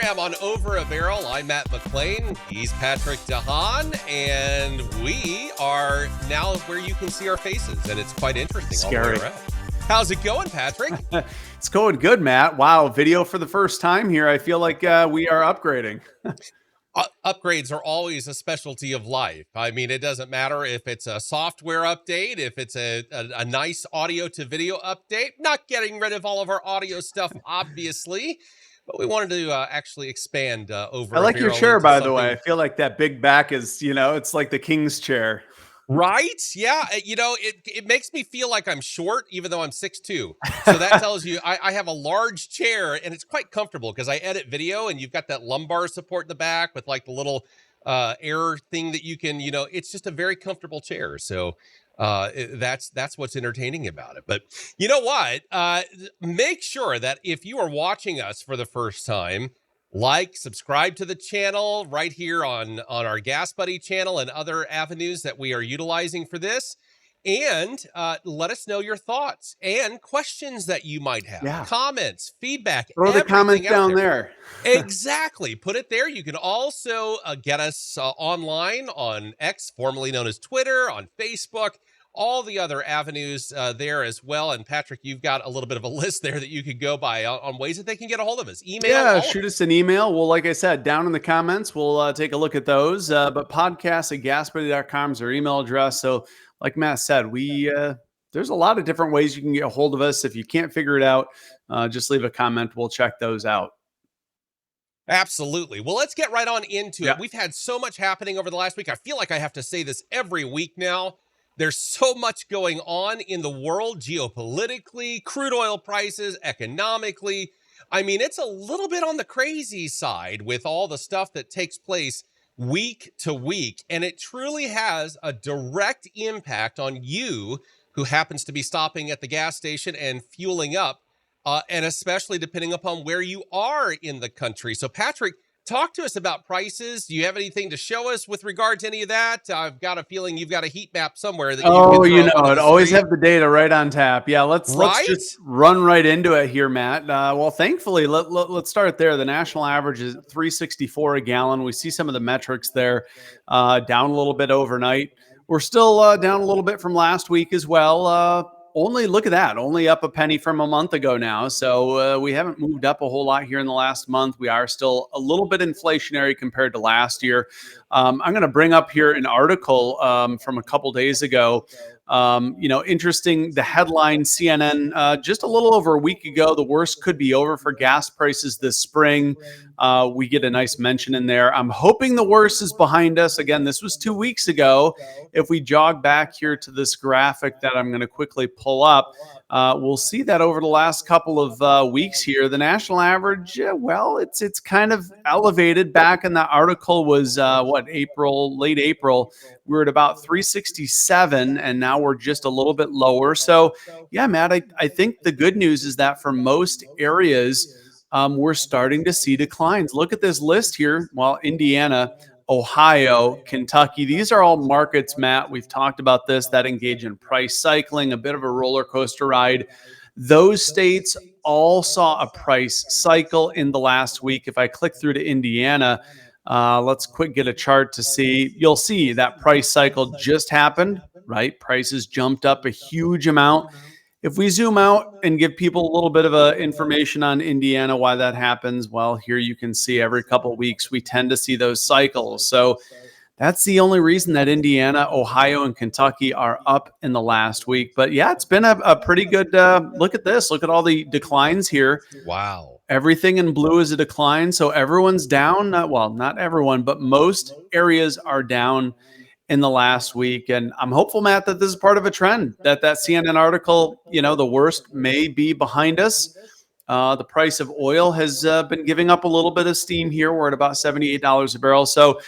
program on Over a Barrel. I'm Matt McClain. He's Patrick DeHaan, and we are now where you can see our faces, and it's quite interesting. Scary. All the way around. How's it going, Patrick? It's going good, Matt. Wow, video for the first time here. I feel like we are upgrading. Upgrades are always a specialty of life. I mean, it doesn't matter if it's a software update, if it's a nice audio to video update. Not getting rid of all of our audio stuff, obviously, but we wanted to actually expand over. I like your chair, by the way. I feel like that big back is, it's like the king's chair. Right? Yeah. It makes me feel like I'm short, even though I'm 6'2". So that tells you I have a large chair, and it's quite comfortable because I edit video, and you've got that lumbar support in the back with like the little air thing that you can, it's just a very comfortable chair. So that's what's entertaining about it. But you know what? Make sure that if you are watching us for the first time, subscribe to the channel right here on our GasBuddy channel and other avenues that we are utilizing for this. And let us know your thoughts and questions that you might have, comments, feedback. Throw the comments down there. Exactly. Put it there. You can also get us online on X, formerly known as Twitter, on Facebook, all the other avenues there as well. And Patrick, you've got a little bit of a list there that you could go by on ways that they can get a hold of us. Email. Yeah, shoot us an email. Well, like I said, down in the comments, we'll take a look at those. But podcast@gasbuddy.com is our email address. So like Matt said, there's a lot of different ways you can get a hold of us. If you can't figure it out, just leave a comment. We'll check those out. Absolutely. Well, let's get right on into it. We've had so much happening over the last week. I feel like I have to say this every week now. There's so much going on in the world geopolitically, crude oil prices, economically. I mean, it's a little bit on the crazy side with all the stuff that takes place week to week. And it truly has a direct impact on you who happens to be stopping at the gas station and fueling up, and especially depending upon where you are in the country. So, Patrick, talk to us about prices. Do you have anything to show us with regard to any of that? I've got a feeling you've got a heat map somewhere that I'd always have the data right on tap. Yeah, let's just run right into it here, Matt. Well, thankfully, let's start there. The national average is $3.64 a gallon. We see some of the metrics there down a little bit overnight. We're still down a little bit from last week as well. Only look at that, only up a penny from a month ago now. So we haven't moved up a whole lot here in the last month. We are still a little bit inflationary compared to last year. I'm going to bring up here an article from a couple days ago. Interesting. The headline, CNN, just a little over a week ago, the worst could be over for gas prices this spring. We get a nice mention in there. I'm hoping the worst is behind us. Again, this was 2 weeks ago. If we jog back here to this graphic that I'm going to quickly pull up, we'll see that over the last couple of weeks here, the national average, it's kind of elevated. Back in the article was late April, we were at about 367, and now we're just a little bit lower. So yeah, Matt, I think the good news is that for most areas, we're starting to see declines. Look at this list here. Well, Indiana, Ohio, Kentucky, these are all markets, Matt, we've talked about this, that engage in price cycling, a bit of a roller coaster ride. Those states all saw a price cycle in the last week. If I click through to Indiana, let's get a chart to see. You'll see that price cycle just happened, right? Prices jumped up a huge amount. If we zoom out and give people a little bit of information on Indiana, why that happens, well, here you can see every couple of weeks we tend to see those cycles. So that's the only reason that Indiana, Ohio, and Kentucky are up in the last week. But yeah, it's been a pretty good look at this. Look at all the declines here. Wow. Everything in blue is a decline. So everyone's down. Not everyone, but most areas are down in the last week. And I'm hopeful, Matt, that this is part of a trend, that CNN article, the worst may be behind us. The price of oil has been giving up a little bit of steam here. We're at about $78 a barrel. So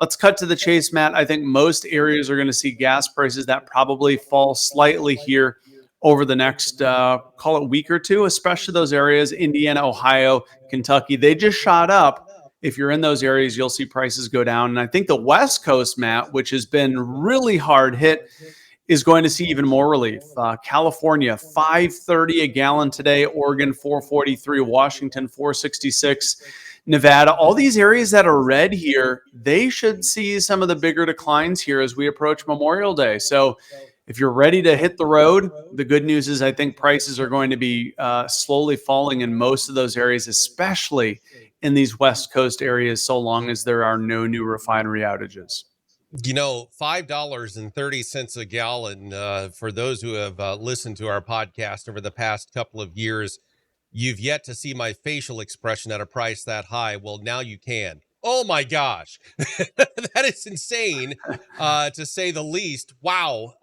let's cut to the chase, Matt. I think most areas are going to see gas prices that probably fall slightly here over the next, call it week or two, especially those areas, Indiana, Ohio, Kentucky. They just shot up. If you're in those areas, you'll see prices go down. And I think the West Coast, Matt, which has been really hard hit, is going to see even more relief. California, $5.30 a gallon today. Oregon, $4.43. Washington, $4.66. Nevada, all these areas that are red here, they should see some of the bigger declines here as we approach Memorial Day. So if you're ready to hit the road, the good news is I think prices are going to be slowly falling in most of those areas, especially in these West Coast areas, so long as there are no new refinery outages. $5.30 a gallon. For those who have listened to our podcast over the past couple of years, you've yet to see my facial expression at a price that high. Well, now you can. Oh my gosh, that is insane, to say the least. Wow.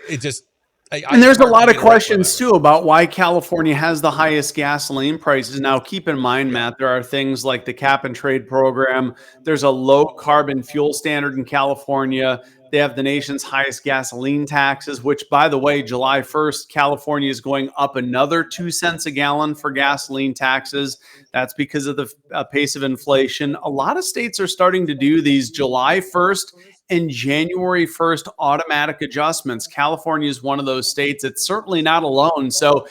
It just, And it's there's a hard for lot me of to wrap my mind questions around. too about why California has the highest gasoline prices. Now, keep in mind, Matt, there are things like the cap and trade program. There's a low carbon fuel standard in California. They have the nation's highest gasoline taxes, which, by the way, July 1st, California is going up another 2 cents a gallon for gasoline taxes. That's because of the pace of inflation. A lot of states are starting to do these July 1st and January 1st automatic adjustments. California is one of those states. It's certainly not alone. So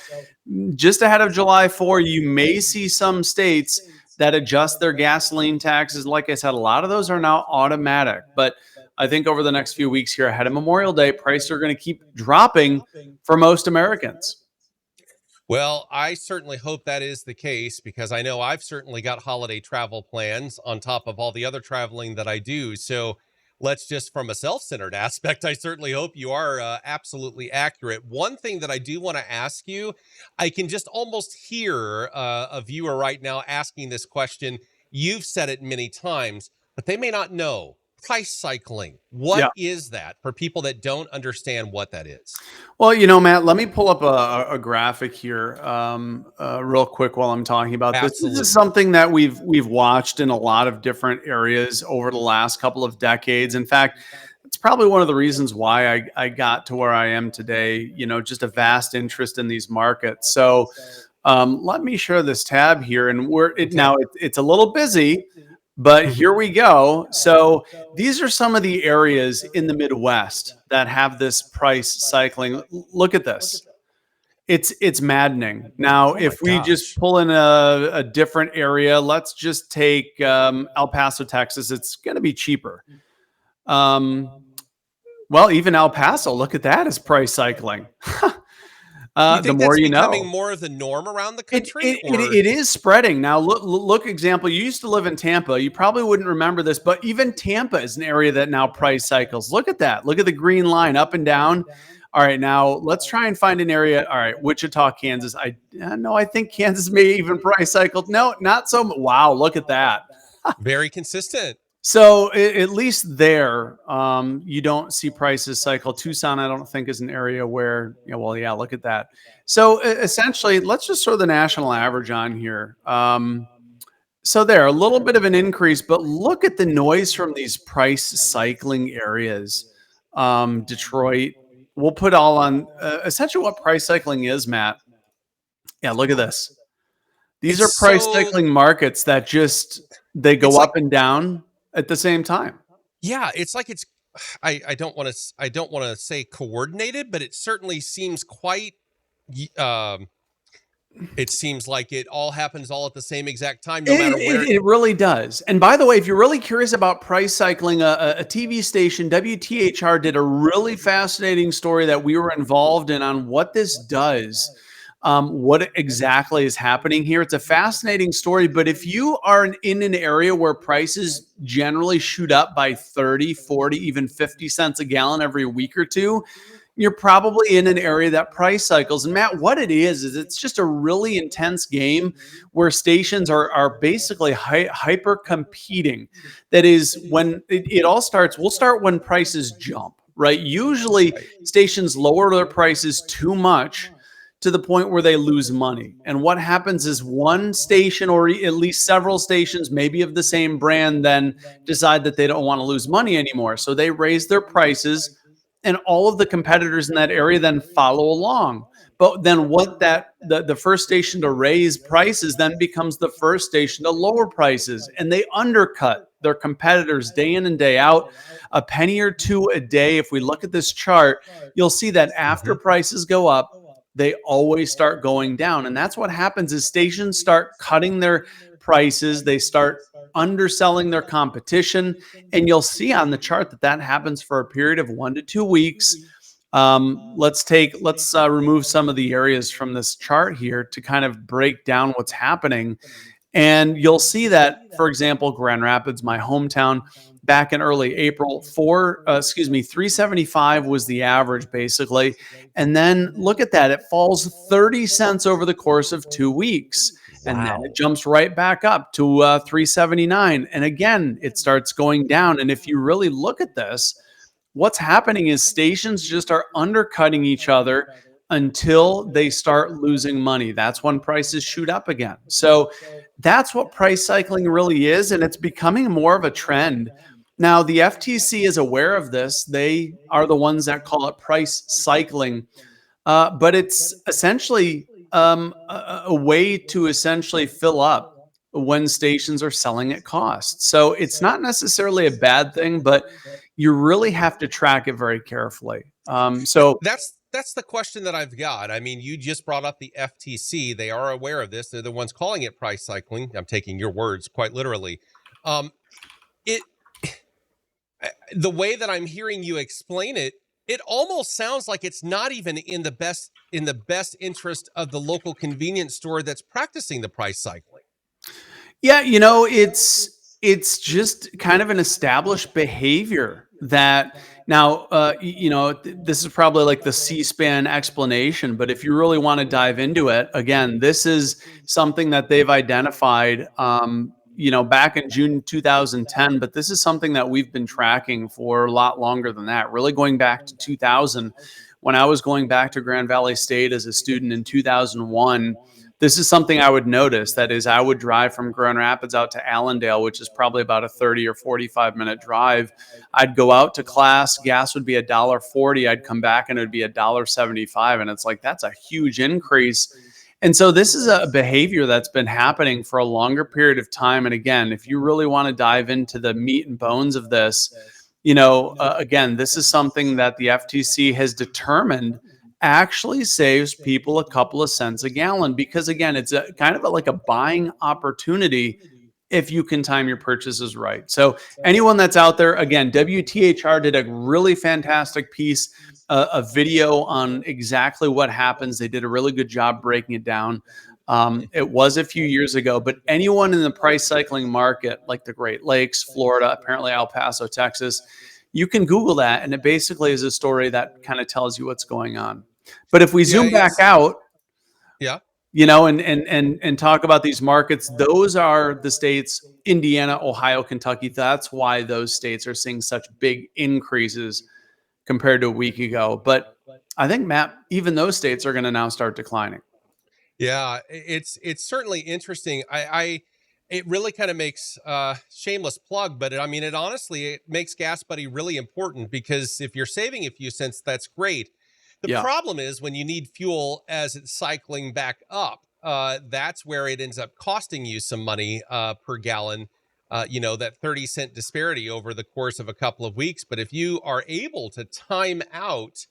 just ahead of July 4, you may see some states that adjust their gasoline taxes. Like I said, a lot of those are now automatic. But I think over the next few weeks here ahead of Memorial Day, prices are going to keep dropping for most Americans. Well, I certainly hope that is the case, because I know I've certainly got holiday travel plans on top of all the other traveling that I do. So let's just, from a self-centered aspect, I certainly hope you are absolutely accurate. One thing that I do want to ask you, I can just almost hear a viewer right now asking this question. You've said it many times, but they may not know. Price cycling. What Yeah. is that for people that don't understand what that is? Well, Matt, let me pull up a graphic here real quick while I'm talking about this. This is Absolutely. something that we've watched in a lot of different areas over the last couple of decades. In fact, it's probably one of the reasons why I got to where I am today, just a vast interest in these markets. So let me share this tab here, and Okay. now it's a little busy, but here we go. So these are some of the areas in the Midwest that have this price cycling. Look at this. It's maddening. Now, Oh my if we just gosh. pull in a different area, let's just take El Paso, Texas. It's going to be cheaper. Um, well, even El Paso, look at that as price cycling. Do you The think more that's you becoming know. more of the norm around the It, country, it, it, or? it is spreading now. Look. Example. You used to live in Tampa. You probably wouldn't remember this, but even Tampa is an area that now price cycles. Look at that. Look at the green line up and down. All right, now let's try and find an area. All right, Wichita, Kansas. No, I think Kansas may even price cycle. No, not so. Wow, look at that. Very consistent. So at least there, you don't see prices cycle. Tucson, I don't think is an area where, well, yeah, look at that. So essentially, let's just throw the national average on here. So there, a little bit of an increase, but look at the noise from these price cycling areas. Detroit, we'll put all on essentially what price cycling is, Matt. Yeah, look at this. These It's are price so, cycling markets that just they it's go like, up and down at the same time. yeah, it's like it's, I don't want to say coordinated, but it certainly seems quite, um, it seems like it all happens all at the same exact time, no It, matter where. it, it really does. And by the way, if you're really curious about price cycling, a TV station, WTHR, did a really fascinating story that we were involved in on what this does, what exactly is happening here. It's a fascinating story. But if you are in an area where prices generally shoot up by 30, 40, even 50 cents a gallon every week or two, you're probably in an area that price cycles. And Matt, what it is it's just a really intense game where stations are basically hyper competing. That is when it all starts. We'll start when prices jump, right? Usually Right. stations lower their prices too much to the point where they lose money. And what happens is one station or at least several stations, maybe of the same brand, then decide that they don't want to lose money anymore. So they raise their prices and all of the competitors in that area then follow along. But then what the first station to raise prices then becomes the first station to lower prices, and they undercut their competitors day in and day out, a penny or two a day. If we look at this chart, you'll see that after Mhm. prices go up, they always start going down. And that's what happens is stations start cutting their prices. They start underselling their competition. And you'll see on the chart that that happens for a period of 1 to 2 weeks. Let's remove some of the areas from this chart here to kind of break down what's happening. And you'll see that, for example, Grand Rapids, my hometown, back in early April, 375 was the average basically. And then look at that, it falls 30 cents over the course of 2 weeks. And then Wow. it jumps right back up to 379. And again, it starts going down. And if you really look at this, what's happening is stations just are undercutting each other until they start losing money. That's when prices shoot up again. So that's what price cycling really is. And it's becoming more of a trend. Now, the FTC is aware of this. They are the ones that call it price cycling. But it's essentially a way to essentially fill up when stations are selling at cost. So it's not necessarily a bad thing, but you really have to track it very carefully. So That's the question that I've got. I mean, you just brought up the FTC. They are aware of this. They're the ones calling it price cycling. I'm taking your words quite literally. It the way that I'm hearing you explain it, it almost sounds like it's not even in the best interest of the local convenience store that's practicing the price cycling. yeah, it's just kind of an established behavior that now this is probably like the C-SPAN explanation, but if you really want to dive into it, again, this is something that they've identified back in June 2010, but this is something that we've been tracking for a lot longer than that, really going back to 2000 when I was going back to Grand Valley State as a student in 2001. This is something I would notice. That is, I would drive from Grand Rapids out to Allendale, which is probably about a 30 or 45-minute drive. I'd go out to class. Gas would be $1.40. I'd come back and it would be $1.75. And it's like, that's a huge increase. And so this is a behavior that's been happening for a longer period of time. And again, if you really want to dive into the meat and bones of this, again, this is something that the FTC has determined actually saves people a couple of cents a gallon, because again, it's a kind of like a buying opportunity if you can time your purchases right. So anyone that's out there, again, WTHR did a really fantastic piece, a video on exactly what happens. They did a really good job breaking it down. It was a few years ago, but anyone in the price cycling market, like the Great Lakes, Florida, apparently El Paso, Texas, you can Google that. And it basically is a story that kind of tells you what's going on. But if we Yeah, zoom back out, yeah. and talk about these markets, those are the states, Indiana, Ohio, Kentucky. That's why those states are seeing such big increases compared to a week ago. But I think, Matt, even those states are going to now start declining. Yeah, it's certainly interesting. I it really kind of makes shameless plug, but I mean, it makes GasBuddy really important, because if you're saving a few cents, that's great. The Yeah. problem is when you need fuel as it's cycling back up, that's where it ends up costing you some money per gallon. That 30-cent disparity over the course of a couple of weeks. But if you are able to time out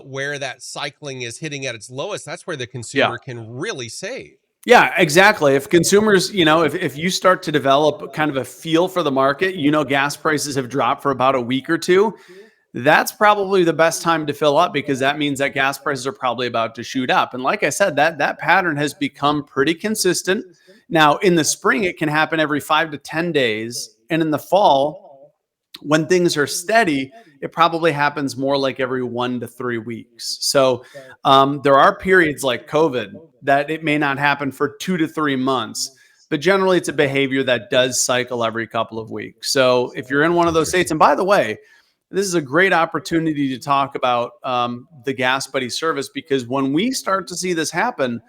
where that cycling is hitting at its lowest, that's where the Yeah. consumer can really save. Yeah, exactly. If consumers, if you start to develop kind of a feel for the market, gas prices have dropped for about a week or two. That's probably the best time to fill up, because that means that gas prices are probably about to shoot up. And like I said, that pattern has become pretty consistent. Now, in the spring, it can happen every 5 to 10 days. And in the fall, when things are steady, it probably happens more like every 1 to 3 weeks. So there are periods like COVID that it may not happen for 2 to 3 months. But generally, it's a behavior that does cycle every couple of weeks. So if you're in one of those states, and by the way, this is a great opportunity to talk about the GasBuddy service, because when we start to see this happen,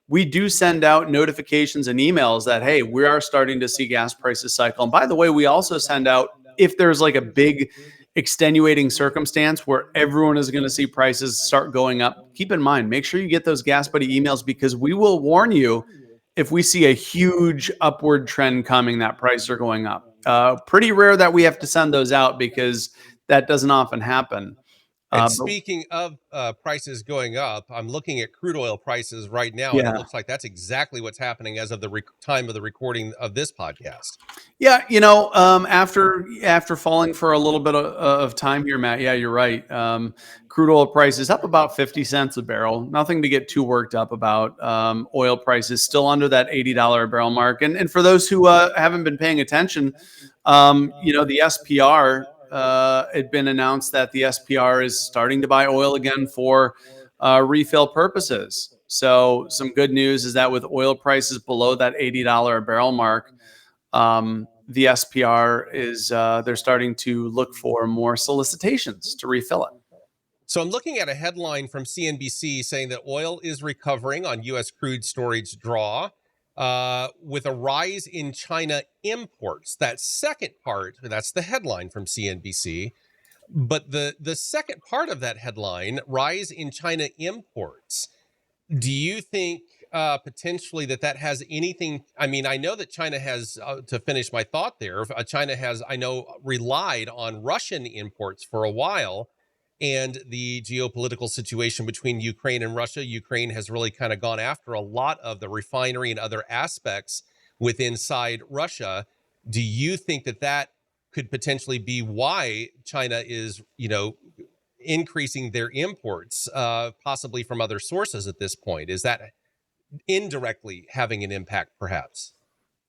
we do send out notifications and emails that, hey, we are starting to see gas prices cycle. And by the way, we also send out, if there's like a big extenuating circumstance where everyone is going to see prices start going up, keep in mind, make sure you get those GasBuddy emails, because we will warn you if we see a huge upward trend coming that prices are going up. Pretty rare that we have to send those out, because that doesn't often happen. And But speaking of prices going up, I'm looking at crude oil prices right now, and it yeah. looks like that's exactly what's happening as of the time of the recording of this podcast. Yeah, after falling for a little bit of time here, Matt. Yeah, you're right. Crude oil prices up about 50 cents a barrel. Nothing to get too worked up about. Oil prices still under that $80 a barrel mark. And for those who haven't been paying attention, the SPR had been announced that the SPR is starting to buy oil again for refill purposes. So some good news is that with oil prices below that $80 a barrel mark, the SPR is they're starting to look for more solicitations to refill it. So I'm looking at a headline from CNBC saying that oil is recovering on U.S. crude storage draw with a rise in China imports. That second part, that's the headline from CNBC. But the second part of that headline, rise in China imports, do you think potentially that has anything? I mean, I know that China has, to finish my thought there, China has, I know, relied on Russian imports for a while. And the geopolitical situation between Ukraine and Russia, Ukraine has really kind of gone after a lot of the refinery and other aspects within inside Russia. Do you think that could potentially be why China is, increasing their imports, possibly from other sources at this point? Is that indirectly having an impact, perhaps?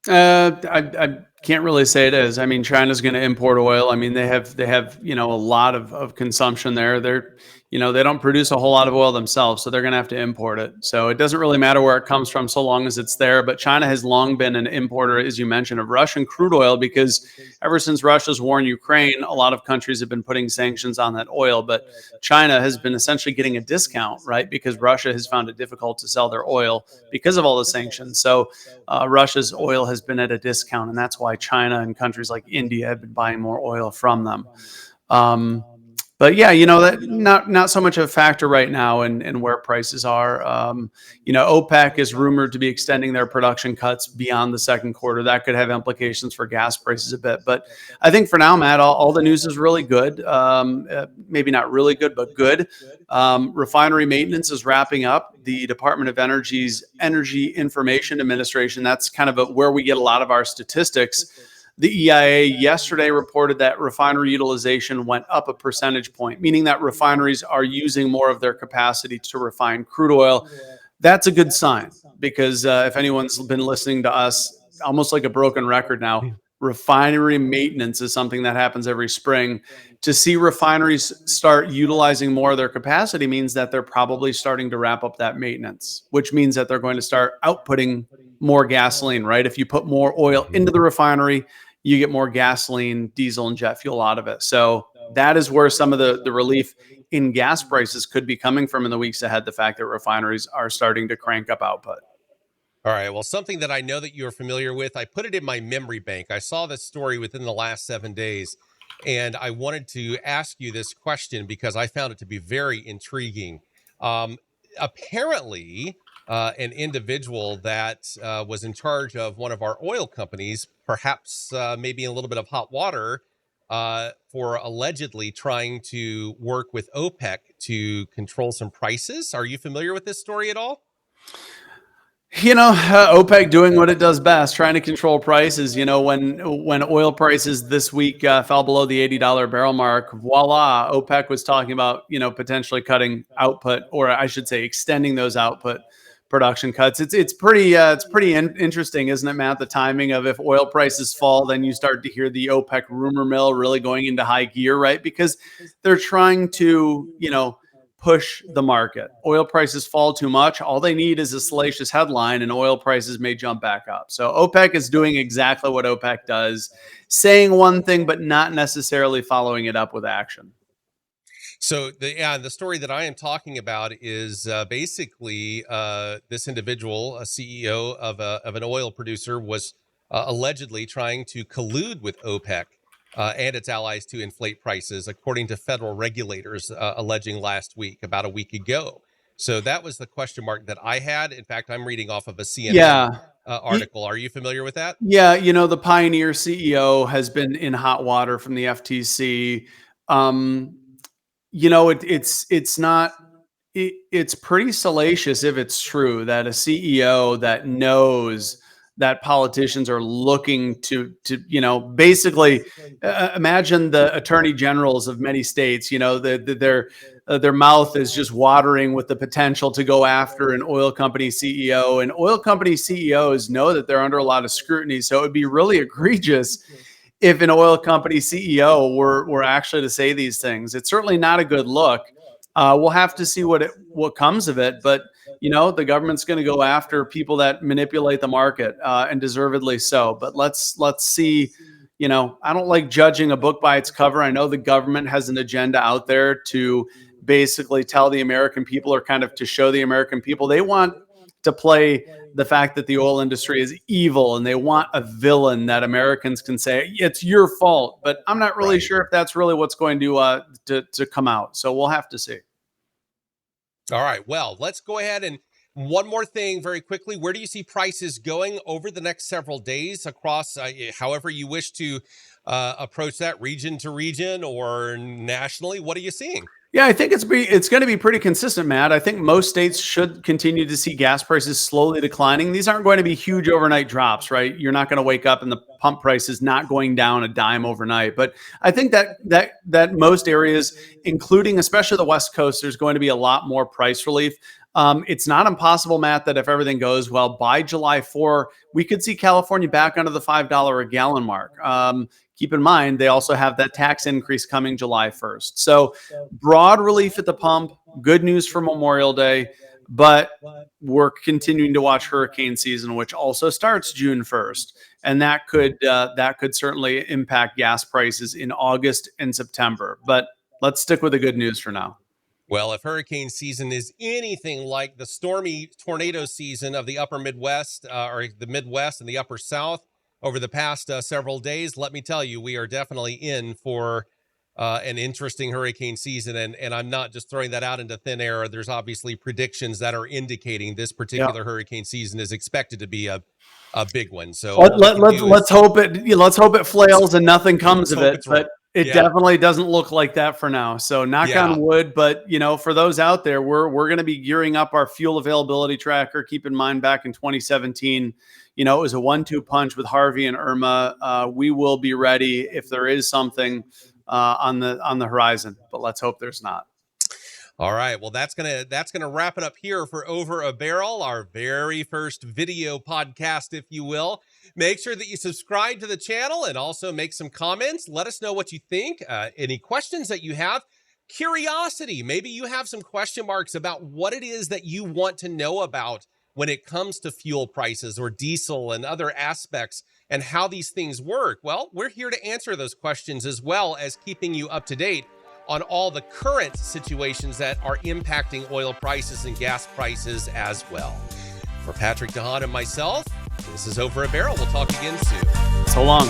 I can't really say it is. I mean, China's going to import oil. I mean, they have a lot of consumption there. They don't produce a whole lot of oil themselves, so they're going to have to import it. So it doesn't really matter where it comes from, so long as it's there. But China has long been an importer, as you mentioned, of Russian crude oil, because ever since Russia's war in Ukraine, a lot of countries have been putting sanctions on that oil. But China has been essentially getting a discount, right? Because Russia has found it difficult to sell their oil because of all the sanctions. So Russia's oil has been at a discount, and that's why China and countries like India have been buying more oil from them. But yeah, that not so much a factor right now in where prices are. OPEC is rumored to be extending their production cuts beyond the second quarter. That could have implications for gas prices a bit. But I think for now, Matt, all the news is really good. Maybe not really good, but good. Refinery maintenance is wrapping up. The Department of Energy's Energy Information Administration, that's kind of where we get a lot of our statistics. The EIA yesterday reported that refinery utilization went up a percentage point, meaning that refineries are using more of their capacity to refine crude oil. That's a good sign, because if anyone's been listening to us, almost like a broken record now, refinery maintenance is something that happens every spring. To see refineries start utilizing more of their capacity means that they're probably starting to wrap up that maintenance, which means that they're going to start outputting more gasoline, right? If you put more oil into the refinery, you get more gasoline, diesel, and jet fuel out of it. So that is where some of the relief in gas prices could be coming from in the weeks ahead, the fact that refineries are starting to crank up output. All right. Well, something that I know that you're familiar with, I put it in my memory bank. I saw this story within the last 7 days, and I wanted to ask you this question because I found it to be very intriguing. Apparently, an individual that was in charge of one of our oil companies, perhaps maybe in a little bit of hot water, for allegedly trying to work with OPEC to control some prices. Are you familiar with this story at all? OPEC doing what it does best, trying to control prices. When oil prices this week fell below the $80 barrel mark, voila, OPEC was talking about potentially cutting output, or I should say, extending those output production cuts. It's pretty interesting, isn't it, Matt? The timing of, if oil prices fall, then you start to hear the OPEC rumor mill really going into high gear, right? Because they're trying to push the market. Oil prices fall too much, all they need is a salacious headline, and oil prices may jump back up. So OPEC is doing exactly what OPEC does, saying one thing but not necessarily following it up with action. So the story that I am talking about is basically this individual, a CEO of an oil producer, was allegedly trying to collude with OPEC and its allies to inflate prices, according to federal regulators alleging last week, about a week ago. So that was the question mark that I had. In fact, I'm reading off of a CNN Yeah. article. Are you familiar with that? Yeah, the Pioneer CEO has been in hot water from the FTC. it's not. It's pretty salacious if it's true that a CEO that knows that politicians are looking to basically imagine the attorney generals of many states. Their mouth is just watering with the potential to go after an oil company CEO, and oil company CEOs know that they're under a lot of scrutiny. So it would be really egregious if an oil company CEO were actually to say these things. It's certainly not a good look. We'll have to see what comes of it, but the government's going to go after people that manipulate the market, and deservedly so. But let's see. I don't like judging a book by its cover. I know the government has an agenda out there to basically tell the American people, or kind of to show the American people, they want to play the fact that the oil industry is evil, and they want a villain that Americans can say it's your fault. But I'm not really sure if that's really what's going to come out. So we'll have to see. All right. Well, let's go ahead and one more thing very quickly. Where do you see prices going over the next several days across, however you wish to approach that, region to region or nationally? What are you seeing? Yeah, I think it's going to be pretty consistent, Matt. I think most states should continue to see gas prices slowly declining. These aren't going to be huge overnight drops, right? You're not going to wake up and the pump price is not going down a dime overnight. But I think that most areas, including especially the West Coast, there's going to be a lot more price relief. It's not impossible, Matt, that if everything goes well, by July 4, we could see California back under the $5 a gallon mark. Keep in mind, they also have that tax increase coming July 1st. So broad relief at the pump, good news for Memorial Day, but we're continuing to watch hurricane season, which also starts June 1st. And that could certainly impact gas prices in August and September. But let's stick with the good news for now. Well, if hurricane season is anything like the stormy tornado season of the upper Midwest, or the Midwest and the upper South over the past several days, let me tell you, we are definitely in for an interesting hurricane season. And I'm not just throwing that out into thin air. There's obviously predictions that are indicating this particular hurricane season is expected to be a big one. So let's hope it flails and nothing comes of it. But it definitely doesn't look like that for now. So knock on wood. But for those out there, we're going to be gearing up our fuel availability tracker. Keep in mind, back in 2017, it was a 1-2 punch with Harvey and Irma. We will be ready if there is something on the horizon. But let's hope there's not. All right. Well, that's gonna wrap it up here for Over a Barrel, our very first video podcast, if you will. Make sure that you subscribe to the channel and also make some comments. Let us know what you think. Any questions that you have. Curiosity. Maybe you have some question marks about what it is that you want to know about when it comes to fuel prices or diesel and other aspects and how these things work. Well, we're here to answer those questions, as well as keeping you up to date on all the current situations that are impacting oil prices and gas prices as well. For Patrick DeHaan and myself, this is Over a Barrel. We'll talk again soon. So long.